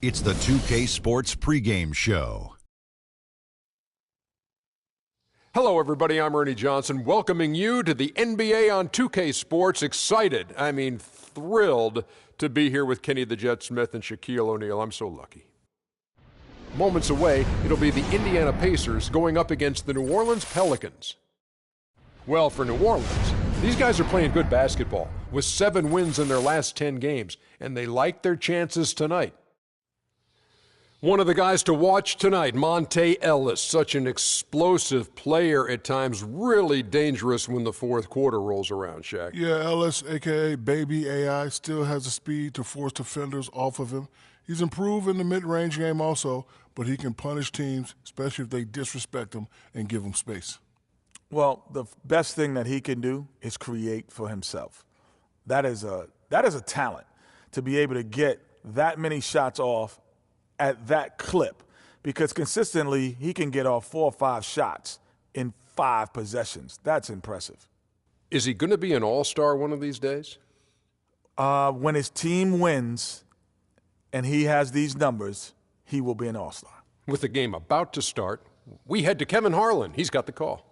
It's the 2K Sports pregame show. Hello, everybody. I'm Ernie Johnson, welcoming you to the NBA on 2K Sports. Excited, thrilled to be here with Kenny the Jet Smith and Shaquille O'Neal. I'm so lucky. Moments away, it'll be the Indiana Pacers going up against the New Orleans Pelicans. Well, for New Orleans, these guys are playing good basketball with 7 wins in their last 10 games, and they like their chances tonight. One of the guys to watch tonight, Monte Ellis, such an explosive player at times, really dangerous when the fourth quarter rolls around, Shaq. Yeah, Ellis, a.k.a. Baby AI, still has the speed to force defenders off of him. He's improved in the mid-range game also, but he can punish teams, especially if they disrespect him and give him space. Well, the best thing that he can do is create for himself. That is a talent, to be able to get that many shots off at that clip, because consistently he can get off 4 or 5 shots in 5 possessions. That's impressive. Is he going to be an all-star one of these days? When his team wins and he has these numbers, he will be an all-star. With the game about to start, we head to Kevin Harlan. He's got the call.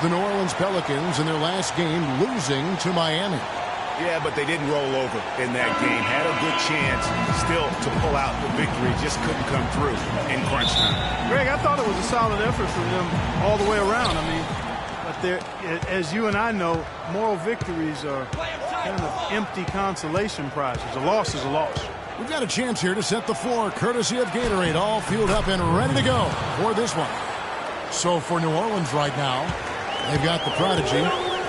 The New Orleans Pelicans in their last game losing to Miami. Yeah, but they didn't roll over in that game. Had a good chance still to pull out the victory. Just couldn't come through in crunch time. Greg, I thought it was a solid effort from them all the way around. But as you and I know, moral victories are kind of empty consolation prizes. A loss is a loss. We've got a chance here to set the floor, courtesy of Gatorade, all fueled up and ready to go for this one. So for New Orleans right now, they've got the prodigy.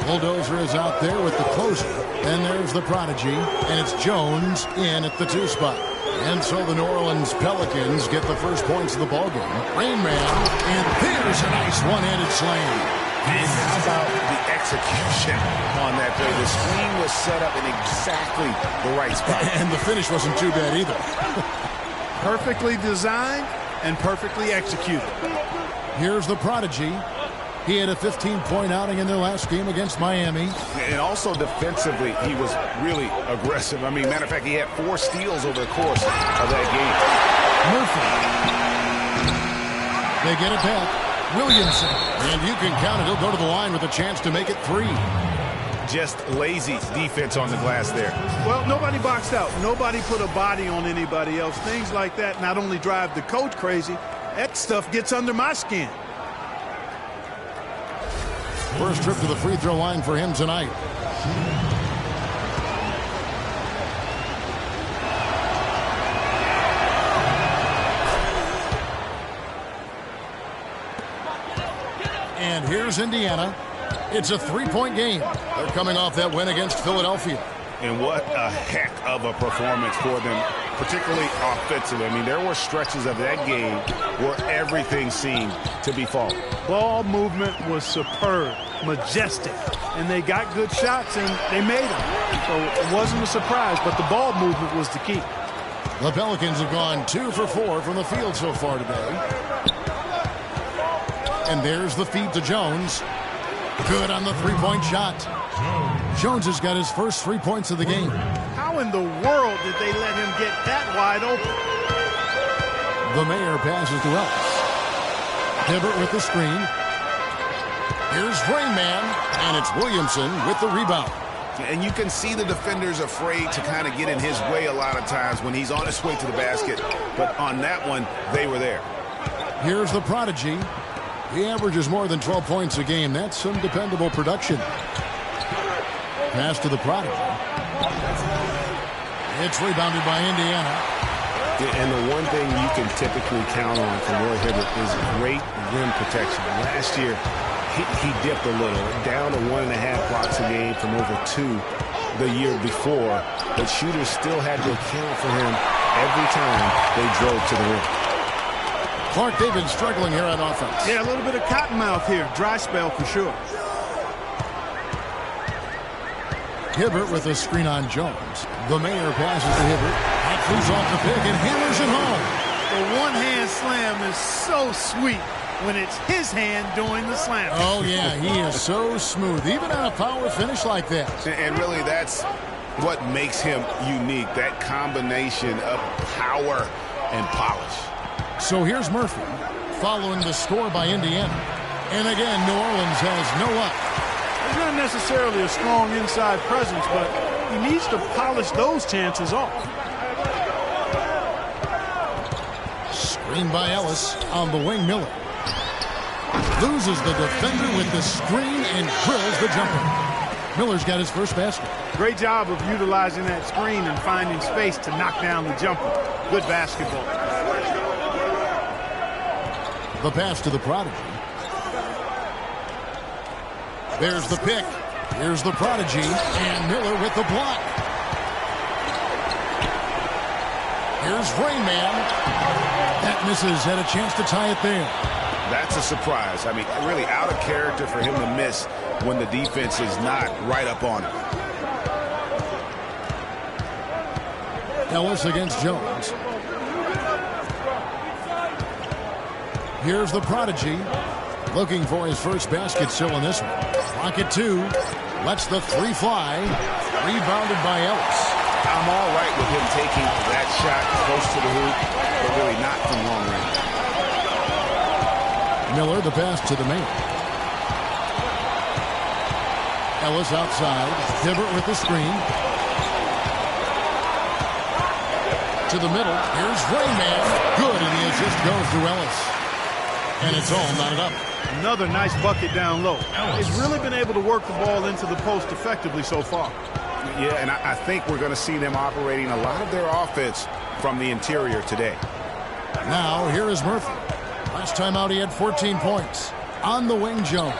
Bulldozer is out there with the closer. Then there's the prodigy, and it's Jones in at the 2 spot. And so the New Orleans Pelicans get the first points of the ballgame. Rain Man, and there's a nice one-handed slam. And how about the execution on that play? The screen was set up in exactly the right spot. And the finish wasn't too bad either. Perfectly designed and perfectly executed. Here's the prodigy. He had a 15-point outing in their last game against Miami. And also defensively, he was really aggressive. I mean, matter of fact, he had 4 steals over the course of that game. Murphy. They get it back. Williamson. And you can count it. He'll go to the line with a chance to make it 3. Just lazy defense on the glass there. Well, nobody boxed out. Nobody put a body on anybody else. Things like that not only drive the coach crazy, that stuff gets under my skin. First trip to the free throw line for him tonight. And here's Indiana. It's a 3-point game. They're coming off that win against Philadelphia. And what a heck of a performance for them, particularly offensively. I mean, there were stretches of that game where everything seemed to be falling. Ball movement was superb, majestic, and they got good shots and they made them. So it wasn't a surprise, but the ball movement was the key. The Pelicans have gone 2 for 4 from the field so far today. And there's the feed to Jones. Good on the 3-point shot. Jones has got his first 3 points of the game. How in the world did they let him get that wide open? The Mayor passes to Ellis. Hibbert with the screen. Here's Rainman, and it's Williamson with the rebound. And you can see the defenders afraid to kind of get in his way a lot of times when he's on his way to the basket. But on that one, they were there. Here's the prodigy. He averages more than 12 points a game. That's some dependable production. Pass to the prodigy. It's rebounded by Indiana. And the one thing you can typically count on from Roy Hibbert is great rim protection. Last year, he dipped a little, down to 1.5 blocks a game from over 2 the year before. But shooters still had to account for him every time they drove to the rim. Clark David struggling here on offense. Yeah, a little bit of cottonmouth here. Dry spell for sure. Hibbert with a screen on Jones. The Mayor passes to Hibbert. That flees off the pick and hammers it home. The one-hand slam is so sweet when it's his hand doing the slam. Oh, yeah, he is so smooth, even on a power finish like that. And really, that's what makes him unique, that combination of power and polish. So here's Murphy, following the score by Indiana. And again, New Orleans has no up. He's not necessarily a strong inside presence, but he needs to polish those chances off. Screen by Ellis on the wing. Miller loses the defender with the screen and drills the jumper. Miller's got his first basket. Great job of utilizing that screen and finding space to knock down the jumper. Good basketball. The pass to the prodigy. There's the pick. Here's the prodigy. And Miller with the block. Here's Rainman. That misses. Had a chance to tie it there. That's a surprise. I mean, really out of character for him to miss when the defense is not right up on him. Ellis against Jones. Here's the prodigy, looking for his first basket still in this one. Pocket 2, lets the 3 fly, rebounded by Ellis. I'm all right with him taking that shot close to the hoop, but really not from long range. Miller, the pass to the man. Ellis outside, Hibbert with the screen. To the middle, here's Rainman. Good, and the assist goes to Ellis. And it's all knotted up. Another nice bucket down low. He's really been able to work the ball into the post effectively so far. Yeah, and I think we're going to see them operating a lot of their offense from the interior today. Now, here is Murphy. Last time out, he had 14 points. On the wing, Jones.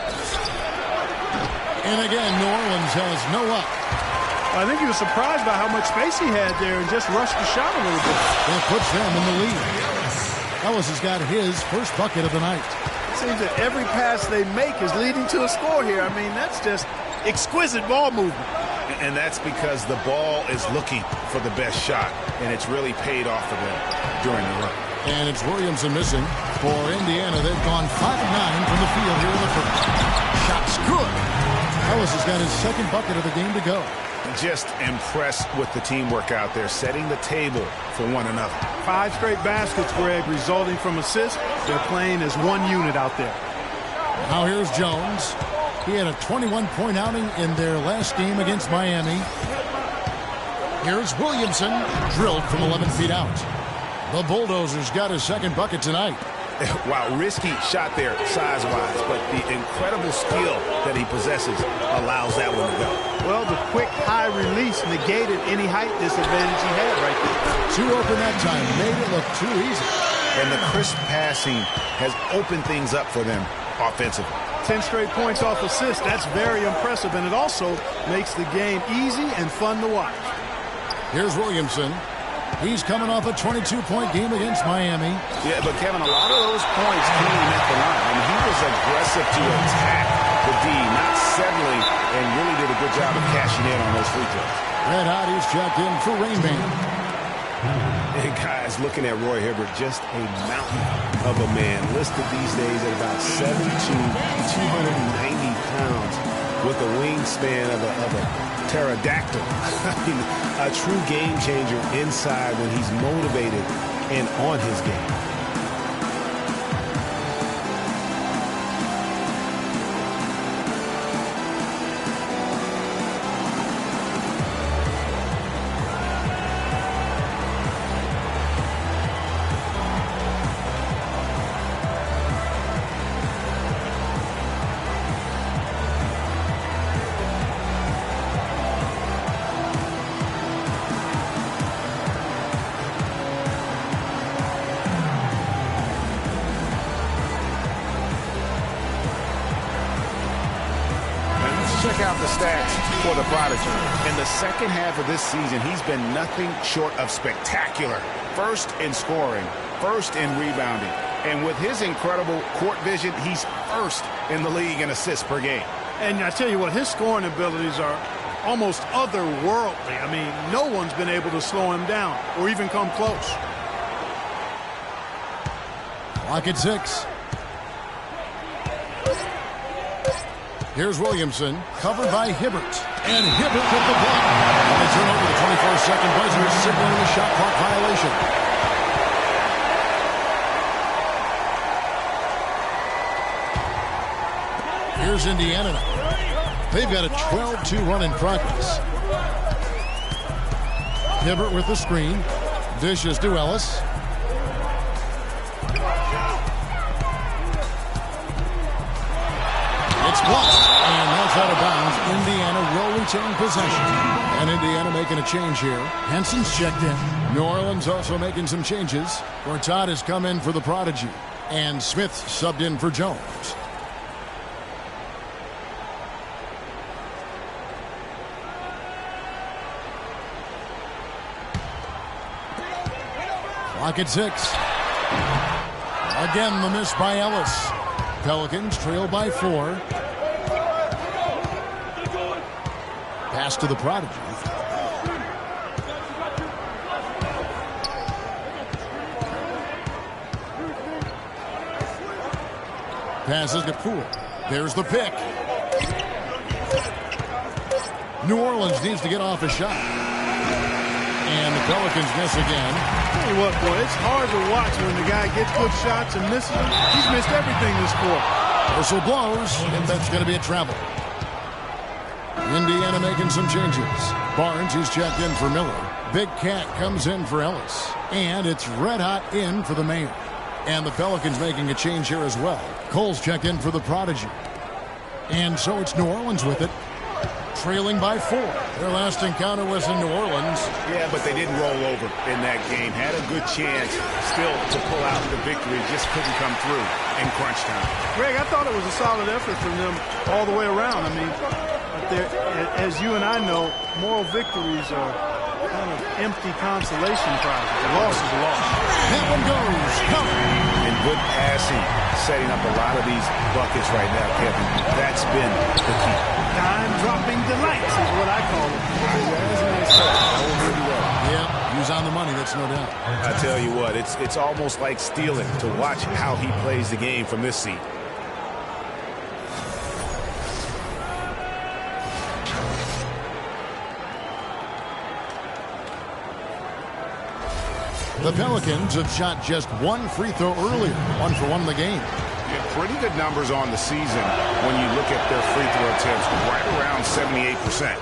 And again, New Orleans has no up. I think he was surprised by how much space he had there and just rushed the shot a little bit. It puts them in the lead. Ellis has got his first bucket of the night. It seems that every pass they make is leading to a score here. I mean, that's just exquisite ball movement. And that's because the ball is looking for the best shot, and it's really paid off for them during the run. And it's Williamson missing. For Indiana, they've gone 5 of 9 from the field here in the first. Shot's good. Ellis has got his second bucket of the game to go. Just impressed with the teamwork out there, setting the table for one another. 5 straight baskets, Greg, resulting from assists. They're playing as one unit out there. Now here's Jones. He had a 21-point outing in their last game against Miami. Here's Williamson, drilled from 11 feet out. The Bulldozers got his second bucket tonight. Wow, risky shot there size-wise, but the incredible skill that he possesses allows that one to go. Well, the quick high release negated any height disadvantage he had right there. Too open that time, made it look too easy. And the crisp passing has opened things up for them offensively. 10 straight points off assists, that's very impressive, and it also makes the game easy and fun to watch. Here's Williamson. He's coming off a 22-point game against Miami. Yeah, but Kevin, a lot of those points came at the line. I mean, he was aggressive to attack the D, not settling, and really did a good job of cashing in on those free throws. Red Hot, he's checked in for Rain Man. And guys, looking at Roy Hibbert, just a mountain of a man, listed these days at about 7'2", 290 pounds, with a wingspan of a pterodactyl. I mean, a true game changer inside when he's motivated and on his game. Check out the stats for the Prodigy. In the second half of this season, he's been nothing short of spectacular. First in scoring, first in rebounding. And with his incredible court vision, he's first in the league in assists per game. And I tell you what, his scoring abilities are almost otherworldly. I mean, no one's been able to slow him down or even come close. Clock at 6. Here's Williamson, covered by Hibbert. And Hibbert with the block. And they turn over the 24-second buzzer, signaling the shot clock violation. Here's Indiana now. They've got a 12-2 run in progress. Hibbert with the screen. Dishes to Ellis. It's blocked, and that's out of bounds. Indiana will retain possession. And Indiana making a change here. Henson's checked in. New Orleans also making some changes. Gortat has come in for the Prodigy. And Smith subbed in for Jones. Clock at 6. Again, the miss by Ellis. Pelicans trail by 4. Pass to the Prodigy. Passes to Poole. There's the pick. New Orleans needs to get off a shot. And the Pelicans miss again. Tell you what, boy, it's hard to watch when the guy gets good shots and misses them. He's missed everything this quarter. Whistle blows, and that's going to be a travel. Indiana making some changes. Barnes, he's checked in for Miller. Big Cat comes in for Ellis. And it's Red Hot in for the Mayor. And the Pelicans making a change here as well. Cole's checked in for the Prodigy. And so it's New Orleans with it. Trailing by 4. Their last encounter was in New Orleans. Yeah, but they didn't roll over in that game. Had a good chance still to pull out the victory. Just couldn't come through in crunch time. Greg, I thought it was a solid effort from them all the way around. I mean, as you and I know, moral victories are kind of empty consolation prizes. A loss is a loss. That one goes. Covered. And good passing, setting up a lot of these buckets right now, Kevin. That's been the key. Time-dropping delights is what I call it. Yeah, use on the money, that's no doubt. I tell you what, it's almost like stealing to watch how he plays the game from this seat. The Pelicans have shot just one free throw earlier, 1 for 1 in the game. Yeah, pretty good numbers on the season when you look at their free throw attempts, right around 78%.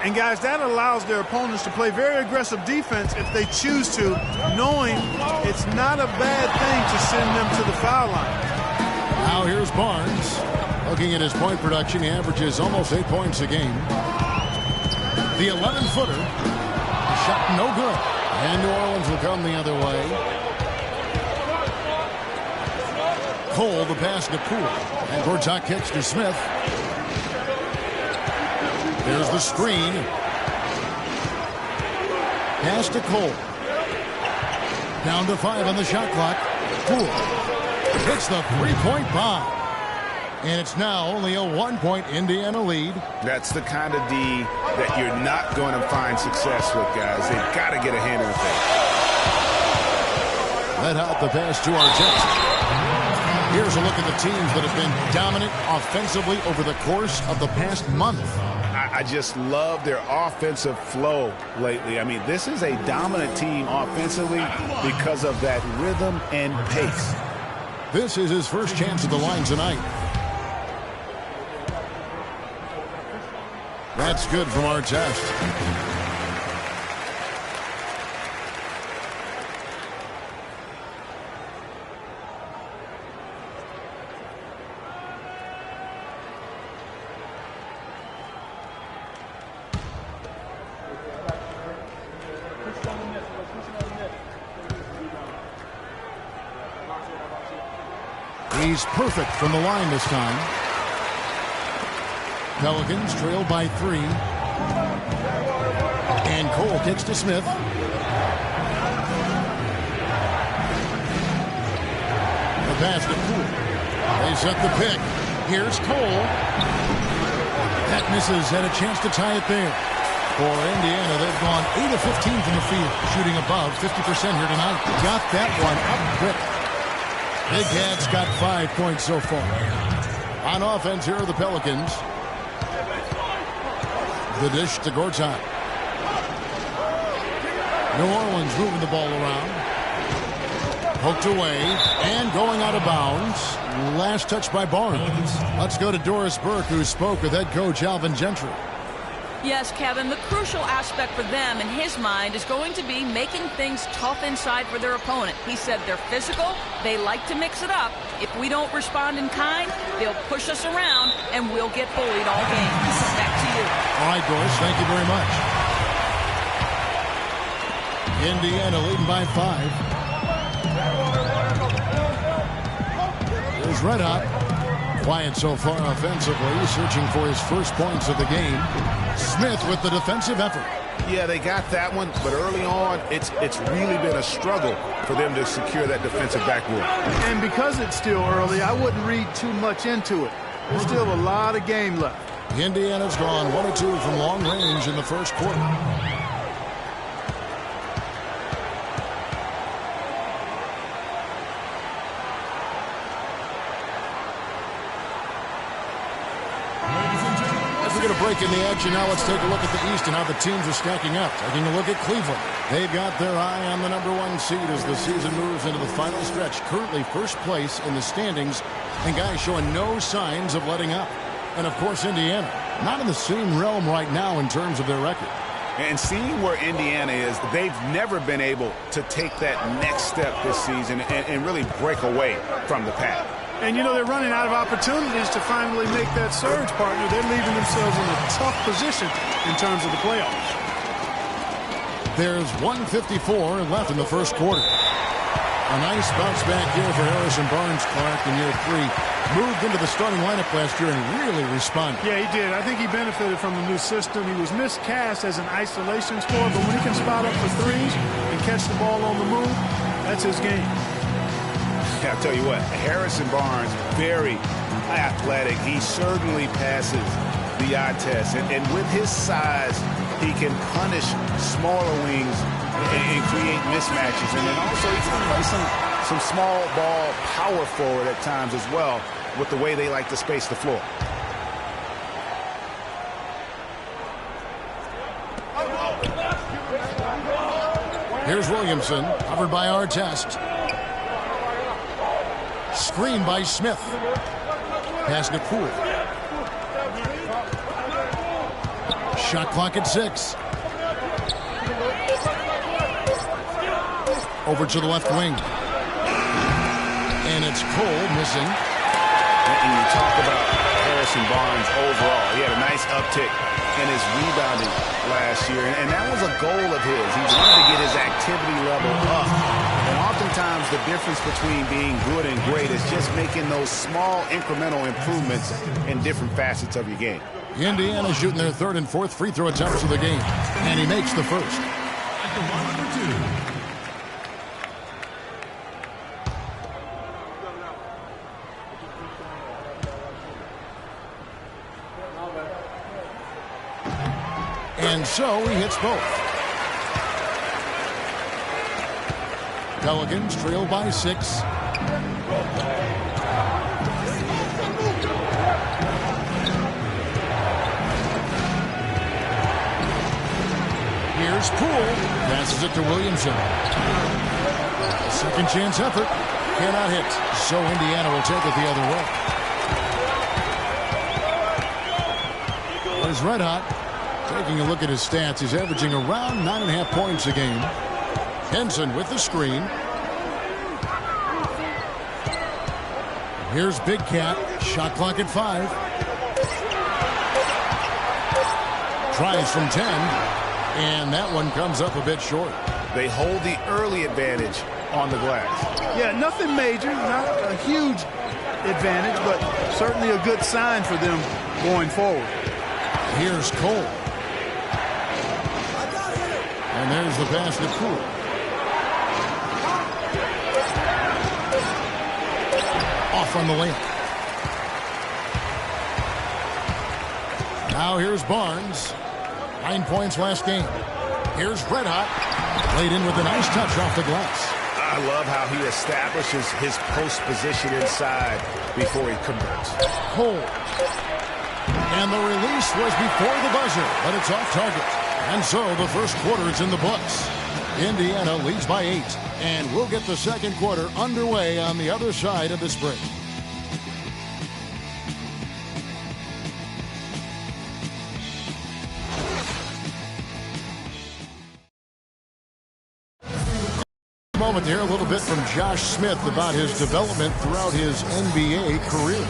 And guys, that allows their opponents to play very aggressive defense if they choose to, knowing it's not a bad thing to send them to the foul line. Now here's Barnes. Looking at his point production, he averages almost 8 points a game. The 11-footer, shot no good. And New Orleans will come the other way. Cole, the pass to Poole. And Gortat kicks to Smith. There's the screen. Pass to Cole. Down to 5 on the shot clock. Poole hits the three-point bomb. And it's now only a 1-point Indiana lead. That's the kind of D that you're not going to find success with, guys. They've got to get a hand in the face. Let out the pass to Artest. Here's a look at the teams that have been dominant offensively over the course of the past month. I just love their offensive flow lately. I mean, this is a dominant team offensively because of that rhythm and pace. This is his first chance at the line tonight. That's good from Artest. He's perfect from the line this time. Pelicans trail by 3. And Cole kicks to Smith. The pass to Poole. They set the pick. Here's Cole. That misses. Had a chance to tie it there. For Indiana, they've gone 8 of 15 from the field, shooting above 50% here tonight. Got that one up quick. Big Cat's got 5 points so far. On offense, here are the Pelicans. The dish to Gortat. New Orleans moving the ball around. Poked away and going out of bounds. Last touch by Barnes. Let's go to Doris Burke, who spoke with head coach Alvin Gentry. Yes, Kevin, the crucial aspect for them in his mind is going to be making things tough inside for their opponent. He said they're physical, they like to mix it up. If we don't respond in kind, they'll push us around and we'll get bullied all game. Back to you. All right, Doris, thank you very much. Indiana leading by 5. Here's Red Hot. Quiet so far offensively, searching for his first points of the game. Smith with the defensive effort. Yeah, they got that one, but early on, it's really been a struggle for them to secure that defensive backboard. And because it's still early, I wouldn't read too much into it. There's still a lot of game left. Indiana's gone 1 of 2 from long range in the first quarter. We're going to break in the action now. Let's take a look at the East and how the teams are stacking up. Taking a look at Cleveland. They've got their eye on the #1 seed as the season moves into the final stretch. Currently first place in the standings, and guys showing no signs of letting up. And of course Indiana, not in the same realm right now in terms of their record. And seeing where Indiana is, they've never been able to take that next step this season and really break away from the pack. And, you know, they're running out of opportunities to finally make that surge, partner. They're leaving themselves in a tough position in terms of the playoffs. There's 1:54 left in the first quarter. A nice bounce back here for Harrison Barnes, Clark, in year 3. Moved into the starting lineup last year and really responded. Yeah, he did. I think he benefited from the new system. He was miscast as an isolation scorer, but when he can spot up for threes and catch the ball on the move, that's his game. I'll tell you what, Harrison Barnes, very athletic. He certainly passes the eye test. And with his size, he can punish smaller wings and create mismatches. And then also he can play some small ball power forward at times as well with the way they like to space the floor. Here's Williamson, covered by Artest. Screen by Smith. Pass to Poole. Shot clock at 6. Over to the left wing. And it's Cole missing. And you talk about Harrison Barnes overall. He had a nice uptick in his rebounding last year. And that was a goal of his. He wanted to get his activity level up. And oftentimes the difference between being good and great is just making those small incremental improvements in different facets of your game. Indiana shooting their third and fourth free throw attempts of the game. And he makes the first. And so he hits both. Pelicans trail by 6. Here's Poole. Passes it to Williamson. Second chance effort. Cannot hit. So Indiana will take it the other way. There's Red Hot. Taking a look at his stats, he's averaging around 9.5 points a game. Henson with the screen. Here's Big Cat. Shot clock at 5. Tries from 10. And that one comes up a bit short. They hold the early advantage on the glass. Yeah, nothing major, not a huge advantage, but certainly a good sign for them going forward. Here's Cole. And there's the pass to Poole. Off on the layup. Now here's Barnes. 9 points last game. Here's Red Hot. Laid in with a nice touch off the glass. I love how he establishes his post position inside before he converts. Cole. And the release was before the buzzer, but it's off target. And so the first quarter is in the books. Indiana leads by 8. And we'll get the second quarter underway on the other side of this break. Moment there, a little bit from Josh Smith about his development throughout his NBA career.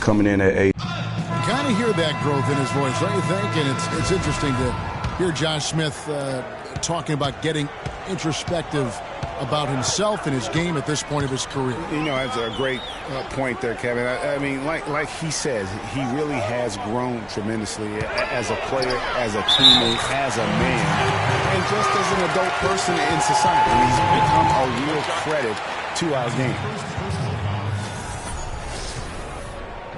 Coming in at 8. Kind of hear that growth in his voice, don't you think? And it's interesting to hear Josh Smith talking about getting introspective about himself and his game at this point of his career. That's a great point there, Kevin. I mean, like he says, he really has grown tremendously as a player, as a teammate, as a man, and just as an adult person in society. He's become a real credit to our game.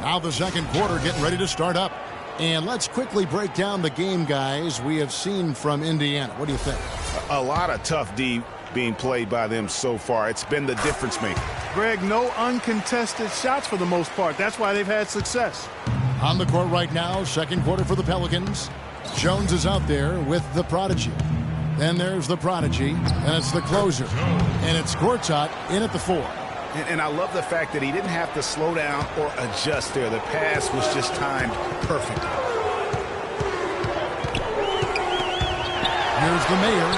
Now the second quarter getting ready to start up. And let's quickly break down the game, guys, we have seen from Indiana. What do you think? A lot of tough D being played by them so far. It's been the difference maker. Greg, no uncontested shots for the most part. That's why they've had success. On the court right now, second quarter for the Pelicans. Jones is out there with the Prodigy. Then there's the Prodigy, and it's the closer. And it's Gortat in at the 4. And I love the fact that he didn't have to slow down or adjust there. The pass was just timed perfectly. Here's the Mayor.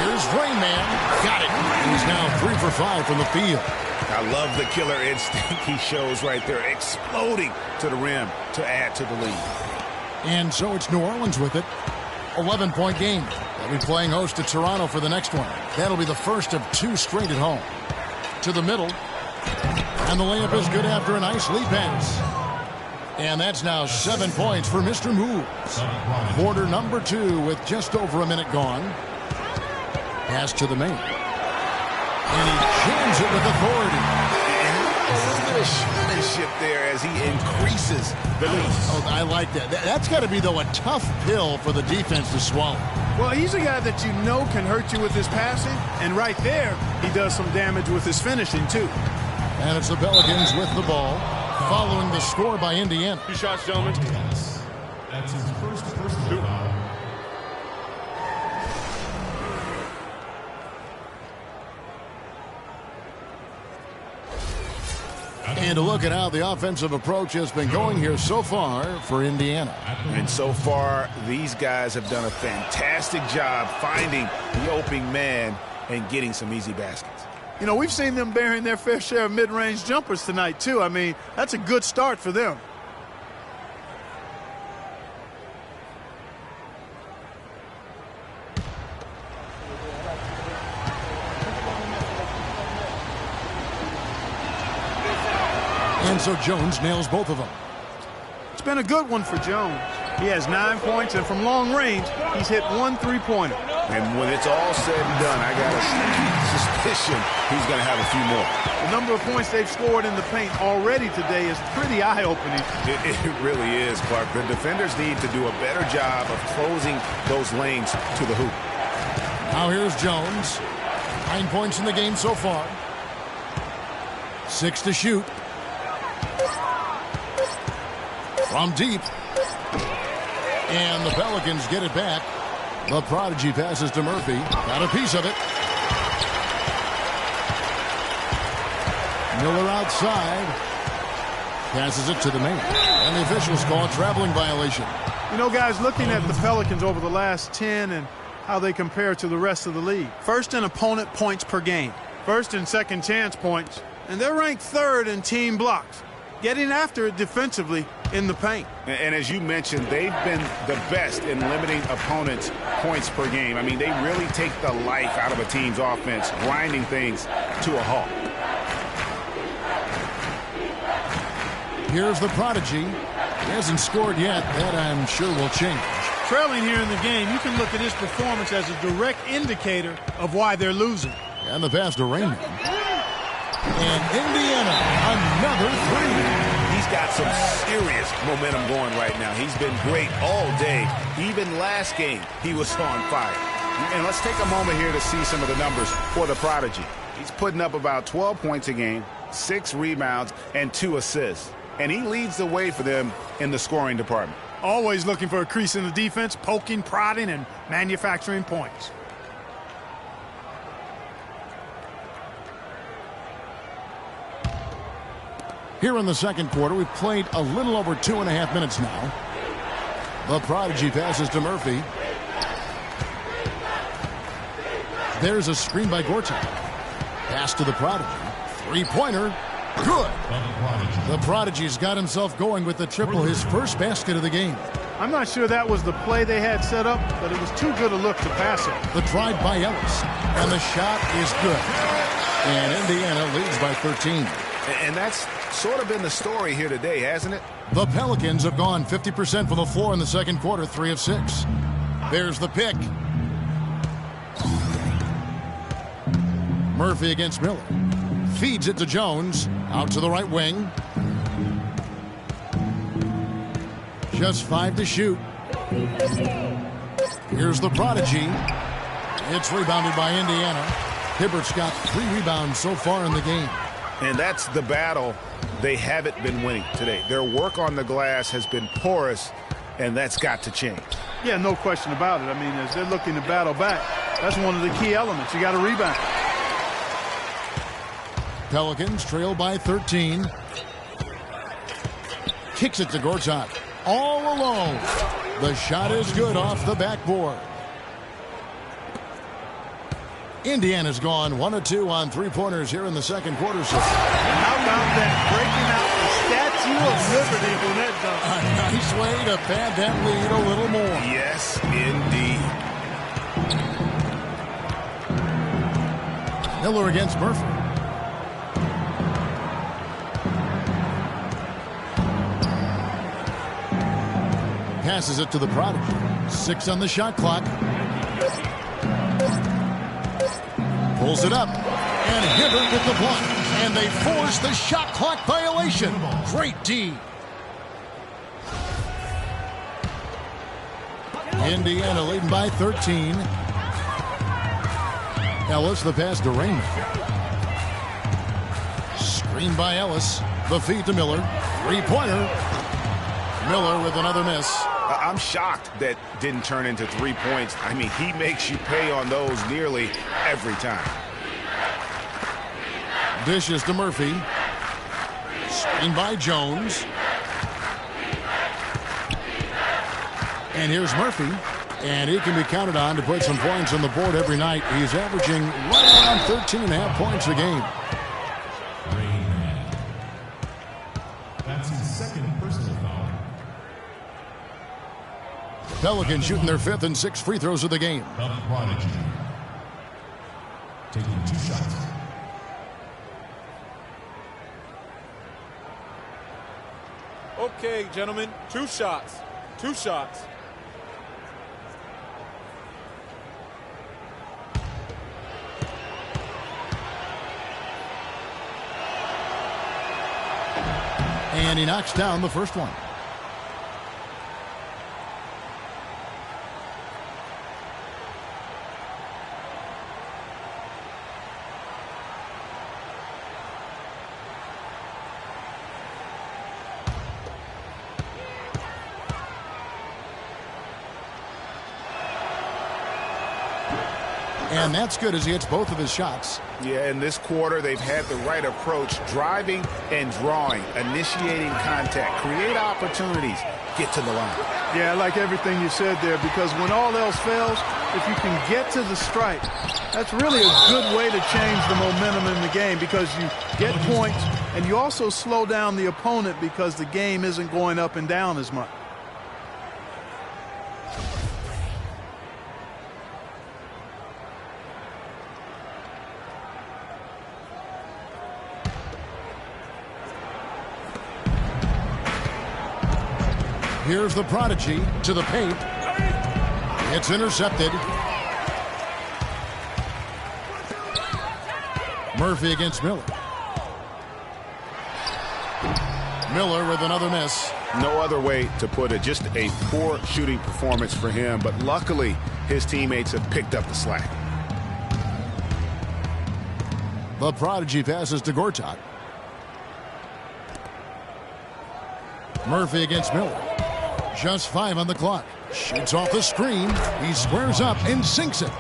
Here's Rayman. Got it. He's now 3 for 5 from the field. I love the killer instinct he shows right there, exploding to the rim to add to the lead. And so it's New Orleans with it. 11-point game. They'll be playing host to Toronto for the next one. That'll be the first of 2 straight at home. To the middle. And the layup is good after a nice lead pass. And that's now 7 points for Mr. Moves. Quarter number 2 with just over a minute gone. Pass to the main. And he jams it with authority. And as good a ship there as he increases the lead. Oh, I like that. That's got to be, though, a tough pill for the defense to swallow. Well, he's a guy that you know can hurt you with his passing, and right there, he does some damage with his finishing, too. And it's the Pelicans with the ball, following the score by Indiana. 2 shots, gentlemen. Yes. That's his first personal foul. And to look at how the offensive approach has been going here so far for Indiana. And so far, these guys have done a fantastic job finding the opening man and getting some easy baskets. You know, we've seen them bearing their fair share of mid-range jumpers tonight, too. I mean, that's a good start for them. And so Jones nails both of them. It's been a good one for Jones. He has 9 points, and from long range, he's hit 1 3-pointer. And when it's all said and done, I got a suspicion he's going to have a few more. The number of points they've scored in the paint already today is pretty eye-opening. It really is, Clark. The defenders need to do a better job of closing those lanes to the hoop. Now here's Jones. 9 points in the game so far. 6 to shoot. From deep. And the Pelicans get it back. The Prodigy passes to Murphy. Got a piece of it. Miller outside. Passes it to the man. And the officials call a traveling violation. You know, guys, looking at the Pelicans over the last 10 and how they compare to the rest of the league. First in opponent points per game. First and second chance points. And they're ranked 3rd in team blocks. Getting after it defensively in the paint. And as you mentioned, they've been the best in limiting opponents' points per game. I mean, they really take the life out of a team's offense, grinding things to a halt. Here's the Prodigy. He hasn't scored yet. That, I'm sure, will change. Trailing here in the game, you can look at his performance as a direct indicator of why they're losing. And the pass to Raymond. And Indiana, another 3. He's got some serious momentum going right now. He's been great all day. Even last game, he was on fire. And let's take a moment here to see some of the numbers for the Prodigy. He's putting up about 12 points a game, 6 rebounds, and 2 assists. And he leads the way for them in the scoring department. Always looking for a crease in the defense, poking, prodding, and manufacturing points. Here in the second quarter, we've played a little over 2.5 minutes now. The Prodigy passes to Murphy. There's a screen by Gortat. Pass to the Prodigy. 3-pointer. Good. The Prodigy's got himself going with the triple, his first basket of the game. I'm not sure that was the play they had set up, but it was too good a look to pass it. The drive by Ellis. And the shot is good. And Indiana leads by 13. And that's sort of been the story here today, hasn't it? The Pelicans have gone 50% from the floor in the second quarter, 3 of 6. There's the pick. Murphy against Miller. Feeds it to Jones. Out to the right wing. Just 5 to shoot. Here's the Prodigy. It's rebounded by Indiana. Hibbert's got 3 rebounds so far in the game. And that's the battle they haven't been winning today. Their work on the glass has been porous, and that's got to change. Yeah, no question about it. I mean, as they're looking to battle back, that's one of the key elements. You got to rebound. Pelicans trail by 13. Kicks it to Gortat. All alone. The shot is good off the backboard. Indiana's gone 1 of 2 on 3-pointers here in the second quarter. So how about that breaking out the Statue of Liberty on that dunk? A nice way to pad that lead a little more. Yes, indeed. Miller against Murphy. Passes it to the Prodigy. 6 on the shot clock. Pulls it up. And Hibbert with the block. And they force the shot clock violation. Great D. Indiana leading by 13. Ellis, the pass to Raymond. Screen by Ellis. The feed to Miller. Three-pointer. Miller with another miss. I'm shocked that didn't turn into 3 points. I mean, he makes you pay on those nearly every time. Dishes to Murphy. Screen by Jones. And here's Murphy. And he can be counted on to put some points on the board every night. He's averaging right around 13.5 points a game. That's his second personal foul. Pelicans shooting their 5th and 6th free throws of the game. The Prodigy. Taking 2 shots. Okay, gentlemen, 2 shots. 2 shots. And he knocks down the first one. And that's good as he hits both of his shots. Yeah, in this quarter, they've had the right approach, driving and drawing, initiating contact, create opportunities, get to the line. Yeah, I like everything you said there, because when all else fails, if you can get to the stripe, that's really a good way to change the momentum in the game, because you get points and you also slow down the opponent because the game isn't going up and down as much. Here's the Prodigy to the paint. It's intercepted. Murphy against Miller. Miller with another miss. No other way to put it. Just a poor shooting performance for him, but luckily his teammates have picked up the slack. The Prodigy passes to Gortat. Murphy against Miller. Just 5 on the clock. Shoots off the screen. He squares up and sinks it.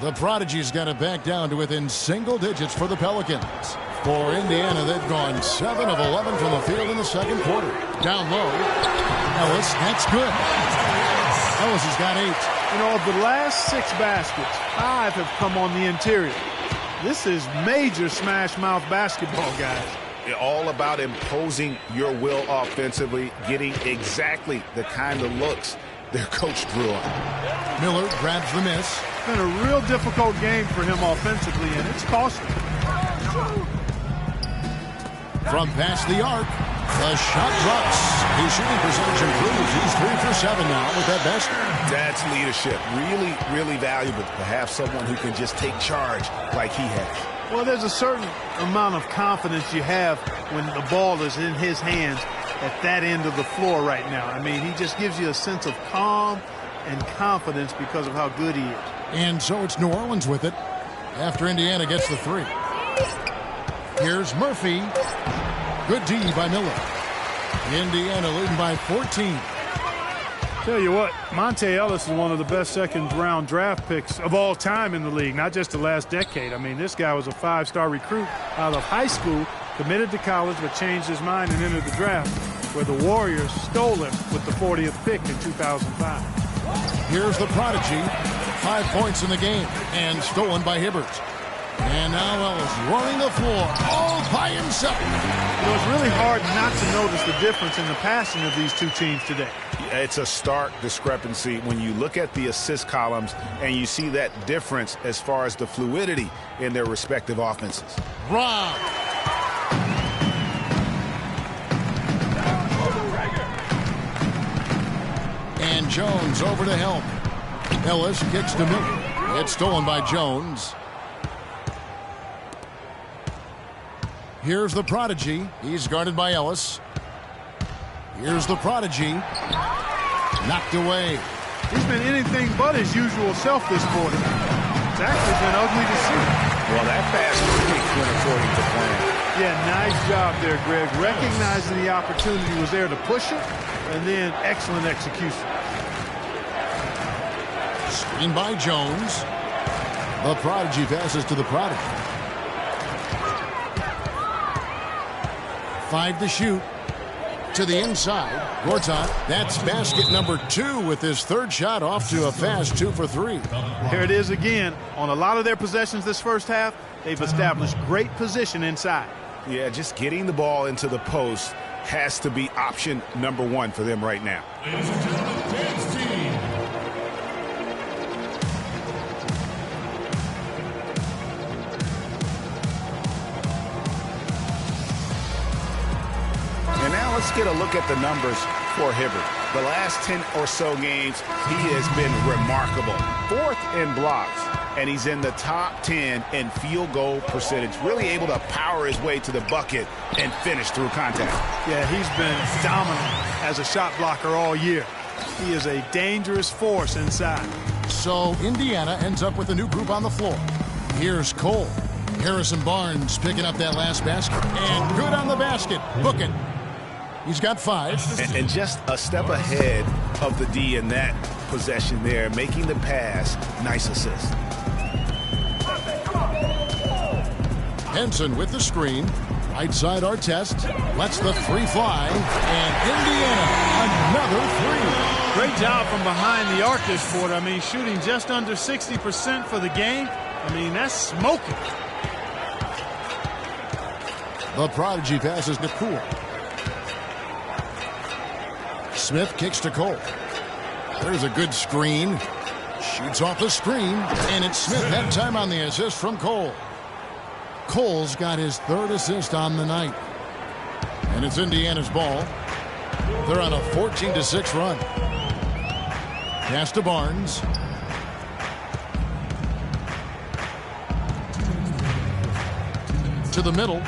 The Prodigy's got it back down to within single digits for the Pelicans. For Indiana, they've gone 7 of 11 from the field in the second quarter. Down low. Ellis, that's good. Ellis has got 8. You know, of the last 6 baskets, 5 have come on the interior. This is major smash mouth basketball, guys. All about imposing your will offensively, getting exactly the kind of looks their coach drew on. Miller grabs the miss. It's been a real difficult game for him offensively, and it's costly. From past the arc, the shot drops. His shooting percentage improves. He's 3 for 7 now with that basket. That's leadership. Really, really valuable to have someone who can just take charge like he has. Well, there's a certain amount of confidence you have when the ball is in his hands at that end of the floor right now. I mean, he just gives you a sense of calm and confidence because of how good he is. And so it's New Orleans with it after Indiana gets the 3. Here's Murphy. Good D by Miller. Indiana leading by 14. Tell you what, Monte Ellis is one of the best second-round draft picks of all time in the league, not just the last decade. I mean, this guy was a 5-star recruit out of high school, committed to college, but changed his mind and entered the draft, where the Warriors stole him with the 40th pick in 2005. Here's the Prodigy. 5 points in the game, and stolen by Hibbert. And now Ellis running the floor all by himself. You know, it's really hard not to notice the difference in the passing of these two teams today. It's a stark discrepancy when you look at the assist columns and you see that difference as far as the fluidity in their respective offenses. Rob. And Jones over to help. Ellis kicks to Miller. It's stolen by Jones. Here's the prodigy. He's guarded by Ellis. Here's the prodigy. Knocked away. He's been anything but his usual self this quarter. It's actually been ugly to see. Well, that pass went according to plan. Yeah, nice job there, Greg. Recognizing the opportunity was there to push it, and then excellent execution. Screen by Jones. The prodigy passes to the prodigy. 5 to shoot. To the inside. Gortat, that's basket number 2 with his third shot off to a fast 2 for 3. Here it is again. On a lot of their possessions this first half, they've established great position inside. Yeah, just getting the ball into the post has to be option number 1 for them right now. Ladies and gentlemen, dance team. And now let's get a look at the numbers for Hibbert. The last 10 or so games, he has been remarkable. 4th in blocks, and he's in the top 10 in field goal percentage. Really able to power his way to the bucket and finish through contact. Yeah, he's been dominant as a shot blocker all year. He is a dangerous force inside. So Indiana ends up with a new group on the floor. Here's Cole. Harrison Barnes picking up that last basket. And good on the basket. Book it. He's got 5. And just a step ahead of the D in that possession there, making the pass. Nice assist. Henson with the screen. Right side Artest. Lets the 3 fly. And Indiana, another 3. Great job from behind the arc this quarter. I mean, shooting just under 60% for the game. I mean, that's smoking. The prodigy passes to Poole. Smith kicks to Cole. There's a good screen. Shoots off the screen. And it's Smith that time on the assist from Cole. Cole's got his 3rd assist on the night. And it's Indiana's ball. They're on a 14-6 run. Pass to Barnes. To the middle.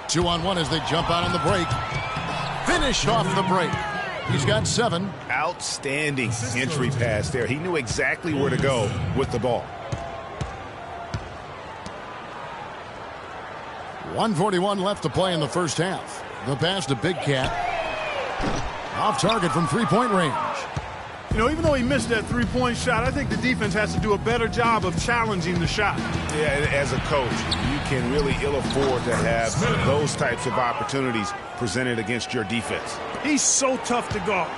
2-on-1 as they jump out on the break. Finish off the break. He's got 7. Outstanding entry pass there. He knew exactly where to go with the ball. 1:41 left to play in the first half. The pass to Big Cat. Off target from 3-point range. You know, even though he missed that 3-point shot, I think the defense has to do a better job of challenging the shot. Yeah, as a coach, you can really ill afford to have those types of opportunities presented against your defense. He's so tough to guard.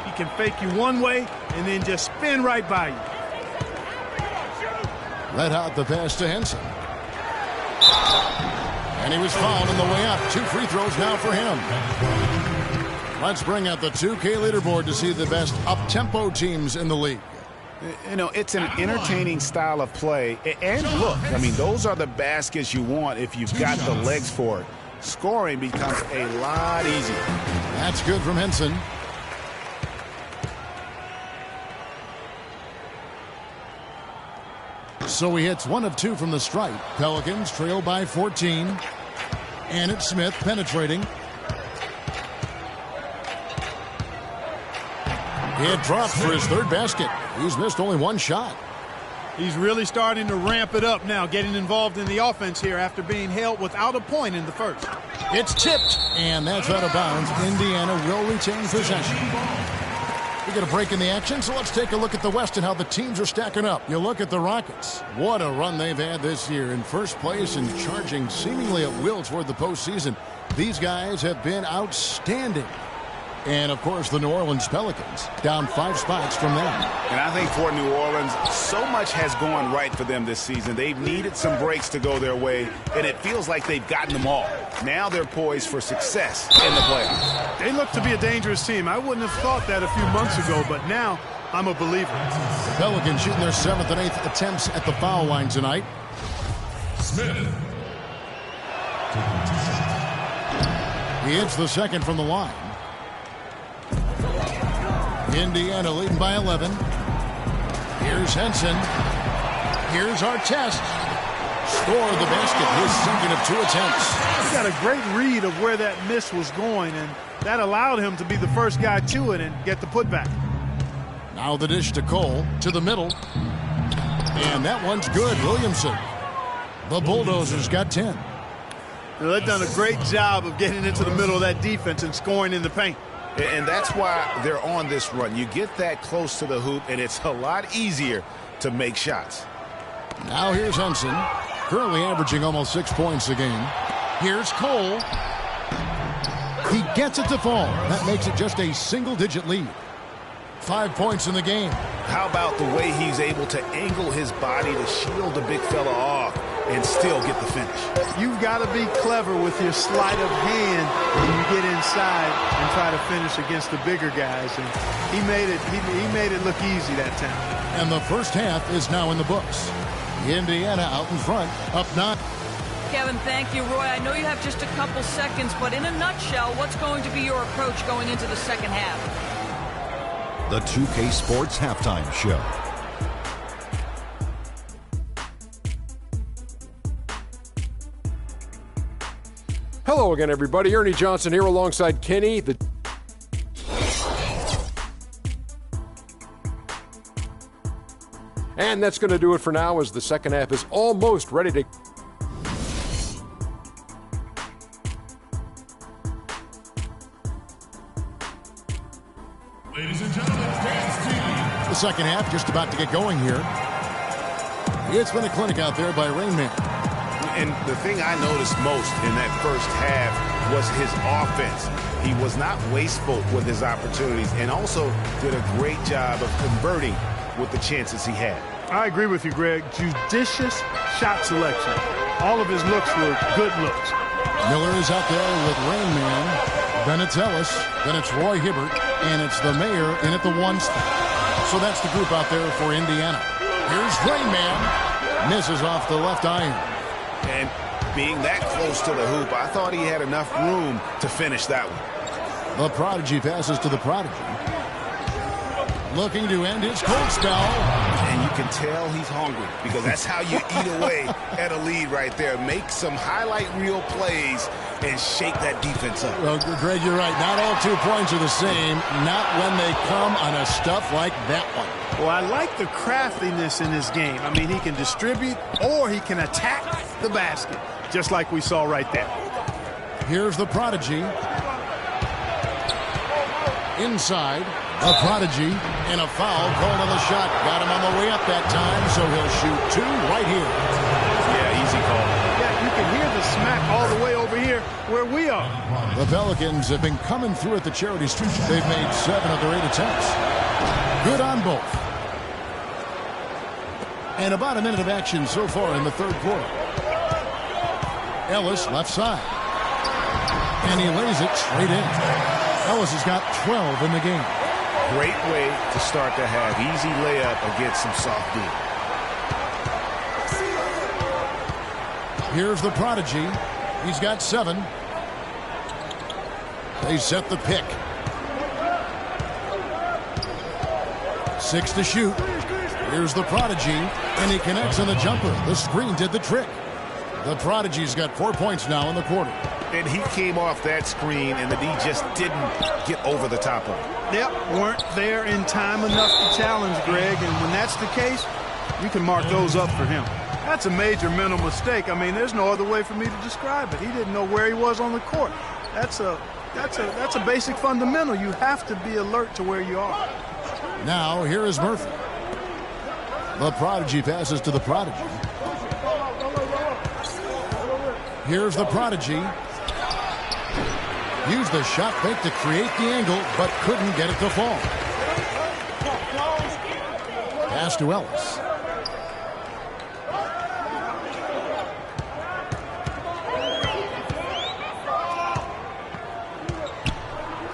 He can fake you one way and then just spin right by you. Let out the pass to Henson. And he was fouled on the way up. 2 free throws now for him. Let's bring out the 2K leaderboard to see the best up-tempo teams in the league. You know, it's an entertaining style of play. And look, I mean, those are the baskets you want if you've got the legs for it. Scoring becomes a lot easier. That's good from Henson. So he hits 1 of 2 from the stripe. Pelicans trail by 14. And it's Smith penetrating. It dropped for his 3rd basket. He's missed only 1 shot. He's really starting to ramp it up now, getting involved in the offense here after being held without a point in the first. It's tipped, and that's out of bounds. Indiana will retain possession. We get a break in the action, so let's take a look at the West and how the teams are stacking up. You look at the Rockets. What a run they've had this year. In first place and charging seemingly at will toward the postseason. These guys have been outstanding. And, of course, the New Orleans Pelicans down 5 spots from them. And I think for New Orleans, so much has gone right for them this season. They've needed some breaks to go their way, and it feels like they've gotten them all. Now they're poised for success in the playoffs. They look to be a dangerous team. I wouldn't have thought that a few months ago, but now I'm a believer. The Pelicans shooting their 7th and 8th attempts at the foul line tonight. Smith. He hits the 2nd from the line. Indiana leading by 11. Here's Henson. Here's Artest. score the basket, his second of 2 attempts. He got a great read of where that miss was going, and that allowed him to be the first guy to it and get the putback. Now the dish to Cole, to the middle. And that one's good. Williamson. The Bulldozers got 10. They've done a great job of getting into the middle of that defense and scoring in the paint. And that's why they're on this run. You get that close to the hoop, and it's a lot easier to make shots. Now here's Henson, currently averaging almost 6 points a game. Here's Cole. He gets it to fall. That makes it just a single-digit lead. 5 points in the game. How about the way he's able to angle his body to shield the big fella off and still get the finish? You've got to be clever with your sleight of hand when you get inside and try to finish against the bigger guys. And he made it look easy that time. And the first half is now in the books. Indiana out in front, up 9. Kevin, thank you. Roy, I know you have just a couple seconds, but in a nutshell, what's going to be your approach going into the second half? The 2K Sports Halftime Show. Hello again, everybody. Ernie Johnson here alongside Kenny. And that's going to do it for now as the second half is almost ready to... Ladies and gentlemen, dance team. The second half just about to get going here. It's been a clinic out there by Rain Man. And the thing I noticed most in that first half was his offense. He was not wasteful with his opportunities and also did a great job of converting with the chances he had. I agree with you, Greg. Judicious shot selection. All of his looks were good looks. Miller is out there with Rain Man. Then it's Ellis. Then it's Roy Hibbert. And it's the mayor in at the 1 spot. So that's the group out there for Indiana. Here's Rain Man. Misses off the left iron. And being that close to the hoop, I thought he had enough room to finish that one. The Prodigy passes to the Prodigy. Looking to end his cold spell. And you can tell he's hungry because that's how you eat away at a lead right there. Make some highlight reel plays and shake that defense up. Well, Greg, you're right. Not all 2 points are the same. Not when they come on a stuff like that one. Well, I like the craftiness in his game. I mean, he can distribute or he can attack the basket, just like we saw right there. Here's the Prodigy. Inside, the Prodigy, and a foul called on the shot. Got him on the way up that time, so he'll shoot 2 right here. Yeah, easy call. Yeah, you can hear the smack all the way over here where we are. The Pelicans have been coming through at the Charity Street. They've made 7 of their 8 attempts. Good on both. And about a minute of action so far in the third quarter. Ellis left side. And he lays it straight in. Ellis has got 12 in the game. Great way to start the half. Easy layup against some soft D. Here's the Prodigy. He's got 7. They set the pick. 6 to shoot. Here's the Prodigy, and he connects on the jumper. The screen did the trick. The Prodigy's got 4 points now in the quarter. And he came off that screen, and the D just didn't get over the top of him. Yep, weren't there in time enough to challenge Greg, and when that's the case, you can mark those up for him. That's a major mental mistake. I mean, there's no other way for me to describe it. He didn't know where he was on the court. That's a basic fundamental. You have to be alert to where you are. Now, here is Murphy. The Prodigy passes to the Prodigy. Here's the Prodigy. Used the shot fake to create the angle, but couldn't get it to fall. Pass to Ellis.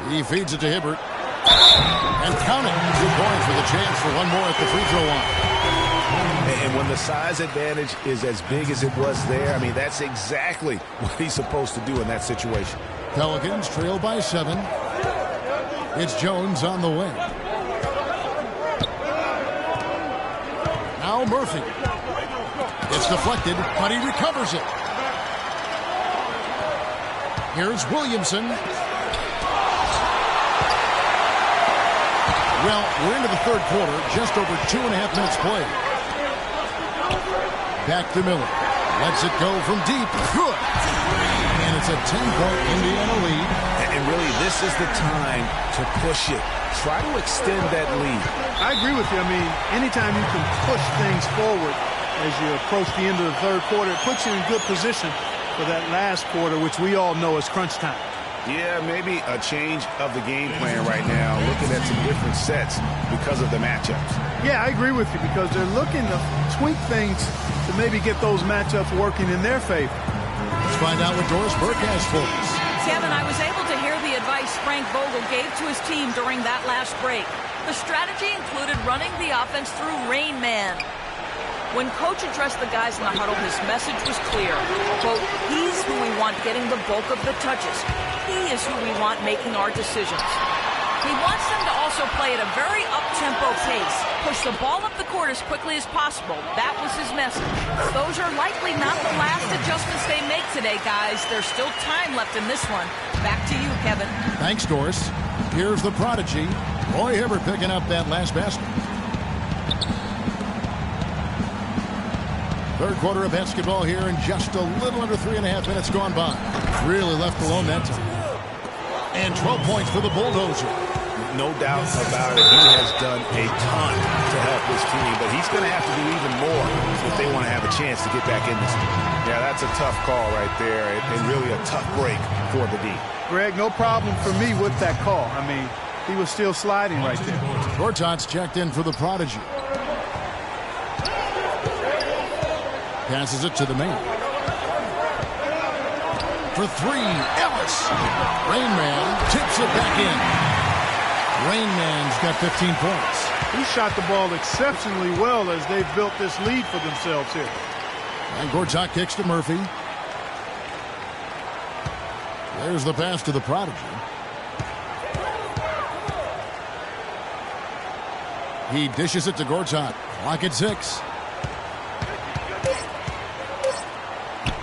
He feeds it to Hibbert. And count it. 2 points with a chance for one more at the free throw line. And when the size advantage is as big as it was there, I mean, that's exactly what he's supposed to do in that situation. Pelicans trail by 7. It's Jones on the wing. Now Murphy. It's deflected, but he recovers it. Here's Williamson. Well, we're into the third quarter, just over 2.5 minutes played. Back to Miller. Lets it go from deep. Good. And it's a 10-point Indiana lead. And really, this is the time to push it. Try to extend that lead. I agree with you. I mean, anytime you can push things forward as you approach the end of the third quarter, it puts you in good position for that last quarter, which we all know is crunch time. Yeah, maybe a change of the game plan right now, looking at some different sets because of the matchups. Yeah, I agree with you because they're looking to tweak things to maybe get those matchups working in their favor. Let's find out what Doris Burke has for us. Kevin, I was able to hear the advice Frank Vogel gave to his team during that last break. The strategy included running the offense through Rain Man. When Coach addressed the guys in the huddle, his message was clear. Quote, he's who we want getting the bulk of the touches. He is who we want making our decisions. He wants them to also play at a very up-tempo pace, push the ball up the court as quickly as possible. That was his message. Those are likely not the last adjustments they make today, guys. There's still time left in this one. Back to you, Kevin. Thanks, Doris. Here's the prodigy, Roy Hibbert, picking up that last basket. Third quarter of basketball here, and just a little under 3.5 minutes gone by. Really left alone that time. And 12 points for the Bulldozer. No doubt about it. He has done a ton to help this team, but he's going to have to do even more if they want to have a chance to get back in this game. Yeah, that's a tough call right there, and really a tough break for the D. Greg, no problem for me with that call. I mean, he was still sliding right there. Gortat's checked in for the prodigy. Passes it to the man. For three, Ellis. Rain Man tips it back in. Rain Man's got 15 points. He shot the ball exceptionally well as they've built this lead for themselves here. And Gortat kicks to Murphy. There's the pass to the prodigy. He dishes it to Gortat. Clock at 6.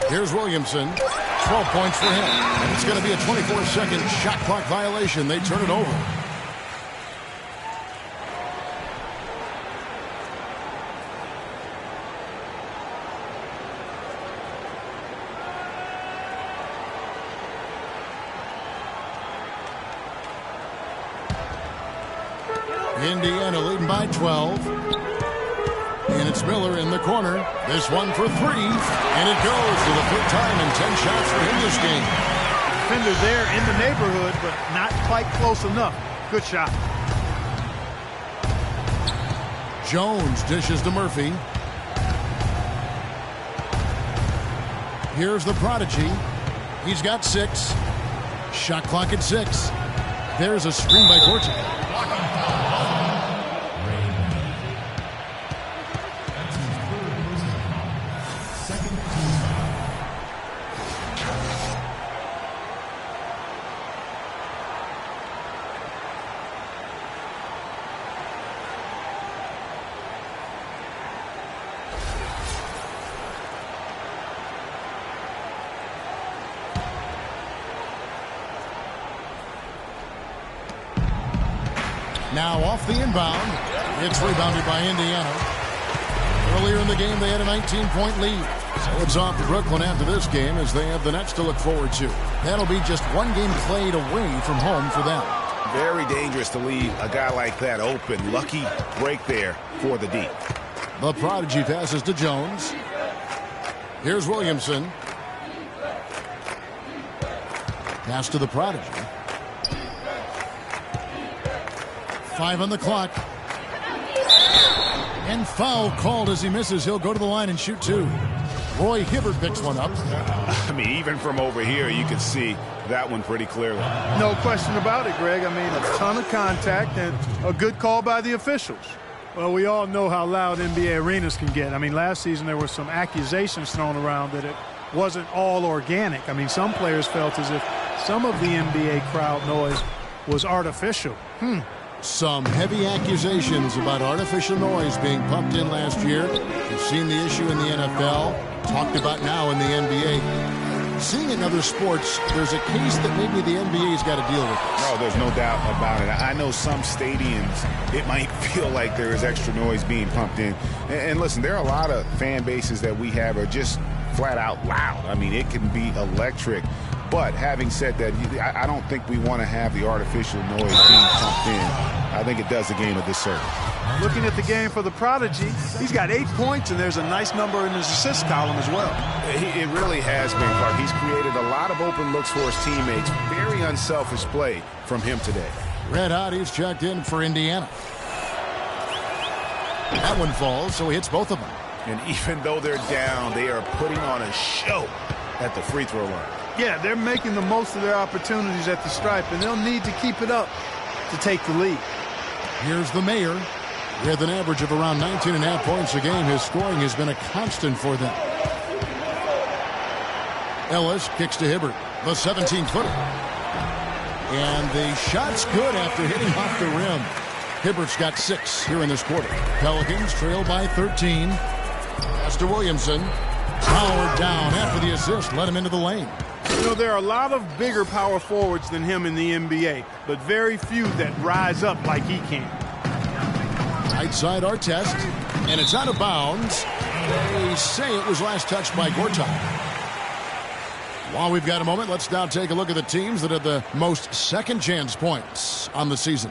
Here's Williamson. 12 points for him. And it's going to be a 24-second shot clock violation. They turn it over. Indiana leading by 12. And it's Miller in the corner. This one for three. And it goes for the third time in 10 shots for him this game. Defender there in the neighborhood, but not quite close enough. Good shot. Jones dishes to Murphy. Here's the prodigy. He's got 6. Shot clock at 6. There's a screen by Gortat. Now off the inbound. It's rebounded by Indiana. Earlier in the game, they had a 19-point lead. So it's off to Brooklyn after this game as they have the Nets to look forward to. That'll be just one game played away from home for them. Very dangerous to leave a guy like that open. Lucky break there for the D. The prodigy passes to Jones. Here's Williamson. Pass to the prodigy. 5 on the clock. And foul called as he misses. He'll go to the line and shoot 2. Roy Hibbert picks one up. I mean, even from over here, you can see that one pretty clearly. No question about it, Greg. I mean, a ton of contact and a good call by the officials. Well, we all know how loud NBA arenas can get. I mean, last season there were some accusations thrown around that it wasn't all organic. I mean, some players felt as if some of the NBA crowd noise was artificial. Some heavy accusations about artificial noise being pumped in last year. You've seen the issue in the NFL, talked about now in the NBA. Seeing in other sports, there's a case that maybe the NBA's got to deal with this. No, there's no doubt about it. I know some stadiums, it might feel like there is extra noise being pumped in. And listen, there are a lot of fan bases that we have are just flat out loud. I mean, it can be electric. But having said that, I don't think we want to have the artificial noise being pumped in. I think it does the game a disservice. Looking at the game for the Prodigy, he's got 8 points, and there's a nice number in his assist column as well. It really has been, Clark. He's created a lot of open looks for his teammates. Very unselfish play from him today. Red Hot, he's checked in for Indiana. That one falls, so he hits both of them. And even though they're down, they are putting on a show at the free throw line. Yeah, they're making the most of their opportunities at the stripe, and they'll need to keep it up to take the lead. Here's the mayor. With an average of around 19.5 points a game, his scoring has been a constant for them. Ellis kicks to Hibbert, the 17-footer. And the shot's good after hitting off the rim. Hibbert's got 6 here in this quarter. Pelicans trail by 13. Pass to Williamson. Powered down after the assist, let him into the lane. You know, there are a lot of bigger power forwards than him in the NBA, but very few that rise up like he can. Right side Artest, and it's out of bounds. They say it was last touched by Gortat. While we've got a moment, let's now take a look at the teams that have the most second chance points on the season.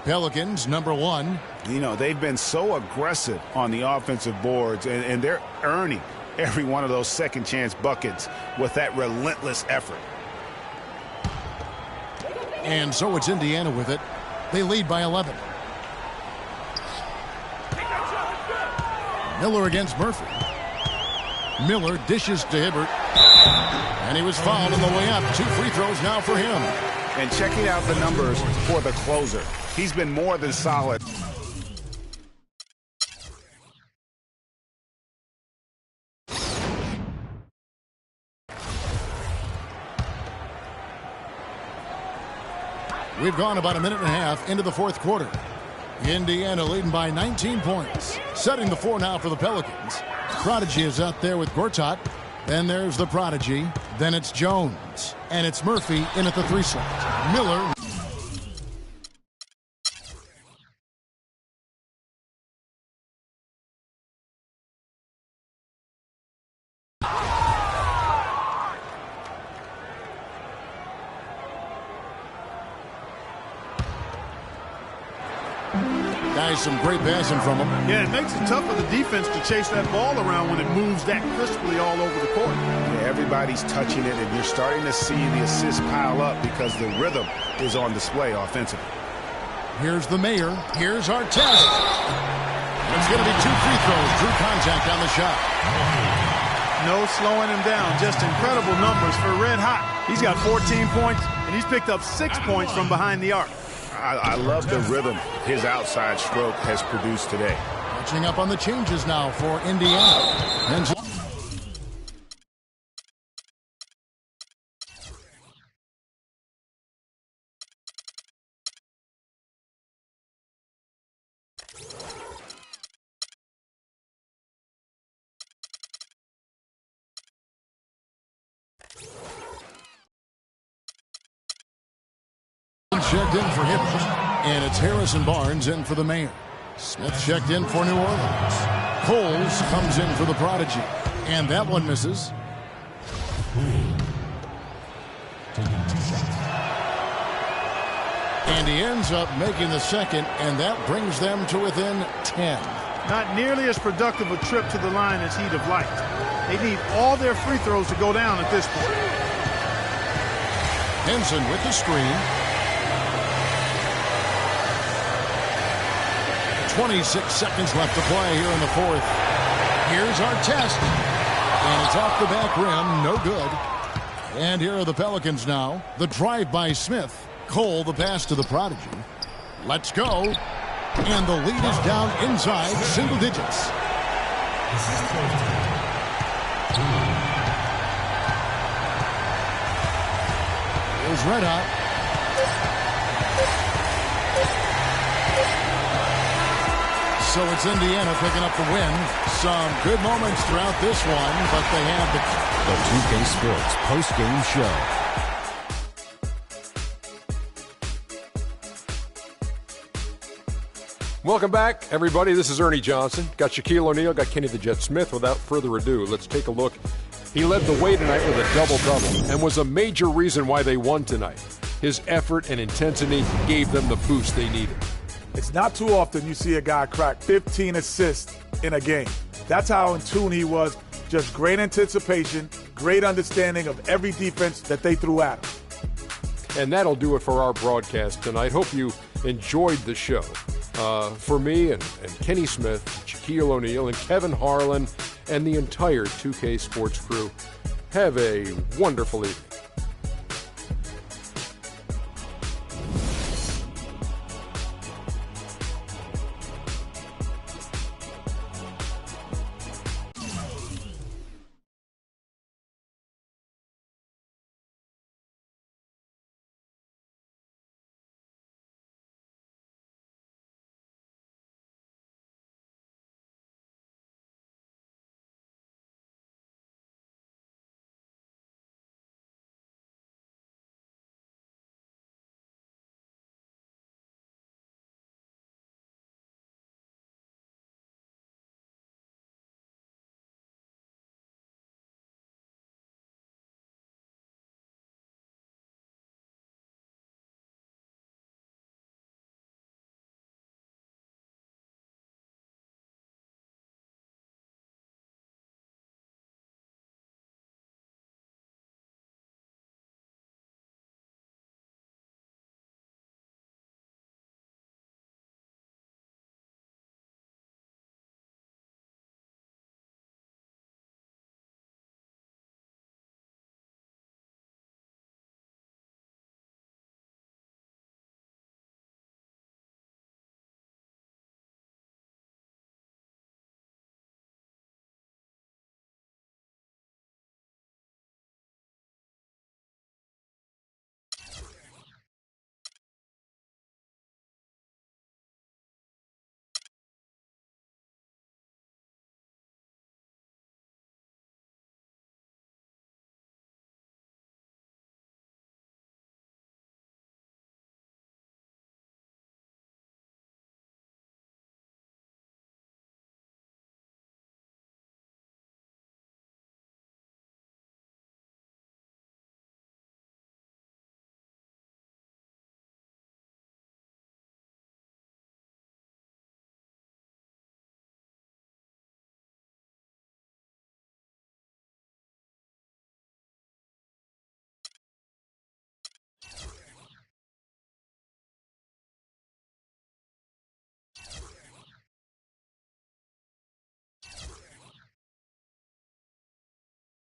Pelicans, number 1. You know, they've been so aggressive on the offensive boards, and they're earning every one of those second chance buckets with that relentless effort. And so it's Indiana with it. They lead by 11. Miller against Murphy. Miller dishes to Hibbert. And he was fouled on the way up. 2 free throws now for him. And checking out the numbers for the closer. He's been more than solid. We've gone about a minute and a half into the fourth quarter. Indiana leading by 19 points. Setting the 4 now for the Pelicans. Prodigy is out there with Gortat. Then there's the Prodigy. Then it's Jones. And it's Murphy in at the 3 slot. Miller. Guys, some great passing from him. Yeah, it makes it tough for the defense to chase that ball around when it moves that crisply all over the court. Yeah, everybody's touching it, and you're starting to see the assists pile up because the rhythm is on display offensively. Here's the mayor. Here's our test. It's going to be 2 free throws. Drew contact on the shot. No slowing him down. Just incredible numbers for Red Hot. He's got 14 points, and he's picked up 6 points from behind the arc. I love the rhythm his outside stroke has produced today. Catching up on the changes now for Indiana. And checked in for Hibbert, and it's Harrison Barnes in for the mayor. Smith checked in for New Orleans. Coles comes in for the Prodigy, and that one misses. And he ends up making the second, and that brings them to within 10. Not nearly as productive a trip to the line as he'd have liked. They need all their free throws to go down at this point. Henson with the screen. 26 seconds left to play here in the fourth. Here's our test. And it's off the back rim. No good. And here are the Pelicans now. The drive by Smith. Cole the pass to the Prodigy. Let's go. And the lead is down inside single digits. Here's Red Hot. So it's Indiana picking up the win. Some good moments throughout this one, but they have The 2K Sports post-game show. Welcome back, everybody. This is Ernie Johnson. Got Shaquille O'Neal, got Kenny the Jet Smith. Without further ado, let's take a look. He led the way tonight with a double-double and was a major reason why they won tonight. His effort and intensity gave them the boost they needed. It's not too often you see a guy crack 15 assists in a game. That's how in tune he was. Just great anticipation, great understanding of every defense that they threw at him. And that'll do it for our broadcast tonight. Hope you enjoyed the show. For me and Kenny Smith, Shaquille O'Neal, and Kevin Harlan, and the entire 2K Sports crew, have a wonderful evening.